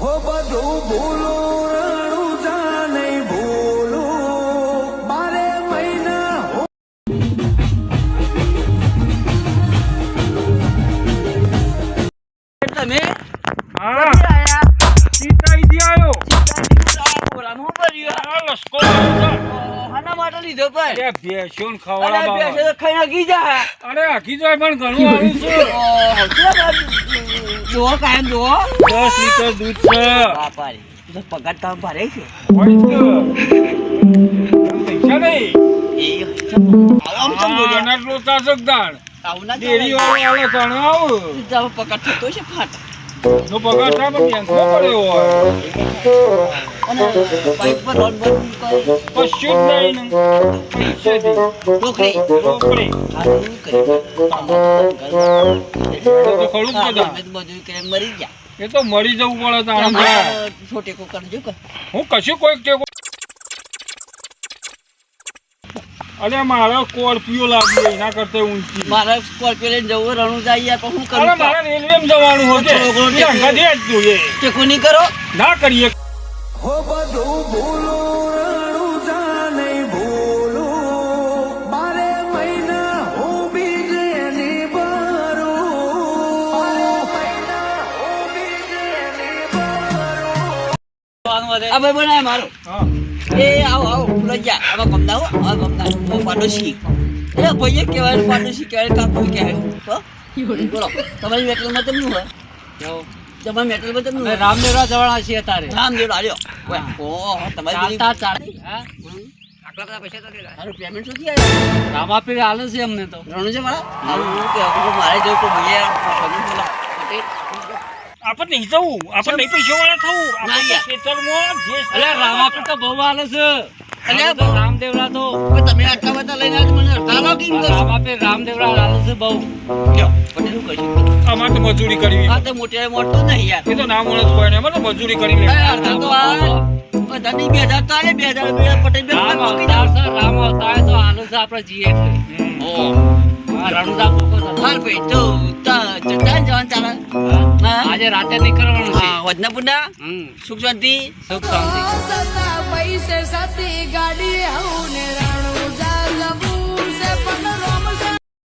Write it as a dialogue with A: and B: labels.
A: હો બધું ભૂલું રણું જા નહીં ભૂલું મારે મહિના હો
B: તમે
C: હા
B: આયા
C: સીતાઈથી આવ્યો
B: બોલાનું કર્યું
C: આ લસકો લાવજો.
B: હાના માટે લીધો ભાઈ
C: અરે ભેંસોને
B: અરે
C: ખવડાવવા.
B: બેસે તો ખાઈ નાખી જા
C: અરે આખી જાય પણ ઘણું આવ્યું છે.
B: જો કાયમ જો
C: 10 લીટર દૂધ છે.
B: બાપારી તો પગાર કામ ભરે છે
C: હોય જ કે. પૈસા નહીં.
B: આમ તો બોલ્યા
C: આના લોચા સગદાણ.
B: આવું ના
C: ડેરી વાળો આલે તને આવું.
B: જાવ પગાર થતો છે ફાટ
C: નો પગાર થાય પણ બેંકો પડ્યો હોય.
B: અને પાઇપ પર લોન બંધ
C: કશું જ નહીં ને. પૈસેથી.
B: રોકડી
C: રોકડી.
B: હારું કરી
C: એ તો ખરું જ કદા.
B: બધું કરે મરી ગયા
C: એ તો મરી જવું પડે તાણે.
B: છોટે કો કરજો કે
C: હું કશું કોઈક ટેકો. અરે મારો સ્કોર્પિયો લાવી એના કરતા ઊંચી.
B: મારા સ્કોર્પિયો લઈને જવું રણું જાય તો હું
C: અરે
B: કરું
C: મારે રેલવેમાં જવાનું હોય છે. અંગા દે જ જોઈએ.
B: ટેકો નહીં કરો
C: ના કરીએ.
A: હો બધું ભૂલું રણું જા નહીં ભૂલું મારે મહિના હું બીજ એની ભરું મારે મહિના હું બીજ એની ભરું
B: આ ભાઈ બનાય મારો
C: હા.
B: એ આવો લઈ જા આવા ગમતા હો આ ગમતા હું પાડોશી એ ભાઈએ કહેવાય પાડોશી કહેવાય કાકો કહેવાય હો બોલો તમારી મેટલમાં તમને હોય તમારી મેટલમાં તમને હોય
D: રામદેવરા જવાના છીએ તારે
B: રામદેવ આવ્યો ઓહો તમારી
D: ચાલતા
B: આટલા બધા પૈસા તો તારું પેમેન્ટ શું થયા
D: રામાપીર હાલે છે અમને તો
B: રણું છે મારા હારું કે મારે જવું તો ભૈયા સ્વામી બોલા
C: આપણે નહીં જવું. આપણે નહીં પૈસાવાળા થવું.
B: ના
C: આપણે
B: યાર.
C: ખેતરમાં જે
D: અલે રામાપીર તો બહુ હાલે છે
B: અલ્યા
D: તો રામદેવરા તો
B: તમે આટલા બધા લઈને આજે મને અડધા લો કેમ કરશો
D: રામાપીર રામદેવરા હાલે છે બહુ
B: લ્યો પણ શું કરશું
C: અમારે તો મજૂરી કરવી.
B: આ તો મોટે મોટો નહીં યાર
C: એ તો ના મળે કોઈ ને. અમારે તો મજૂરી કરી લે.
B: અડધા તો આ બધા ની 2000 તારે 2000 પટેલ બે
D: રામ
B: મૂકી
D: અવતાર
B: દો
D: છે રામ અવતાર તો હાલે છે આપણે જીએ એટલે આ રણુદા લોકો છે.
B: હાલ ભાઈ તો જતા જવાન ચાલે હા
D: આજે રાતે નીકળવાનું છે
B: હા વજના પુડા સુખ શાંતિ
D: સુખ શાંતિ
E: સતા પૈસે સતી ગાડી આવું ને રાણું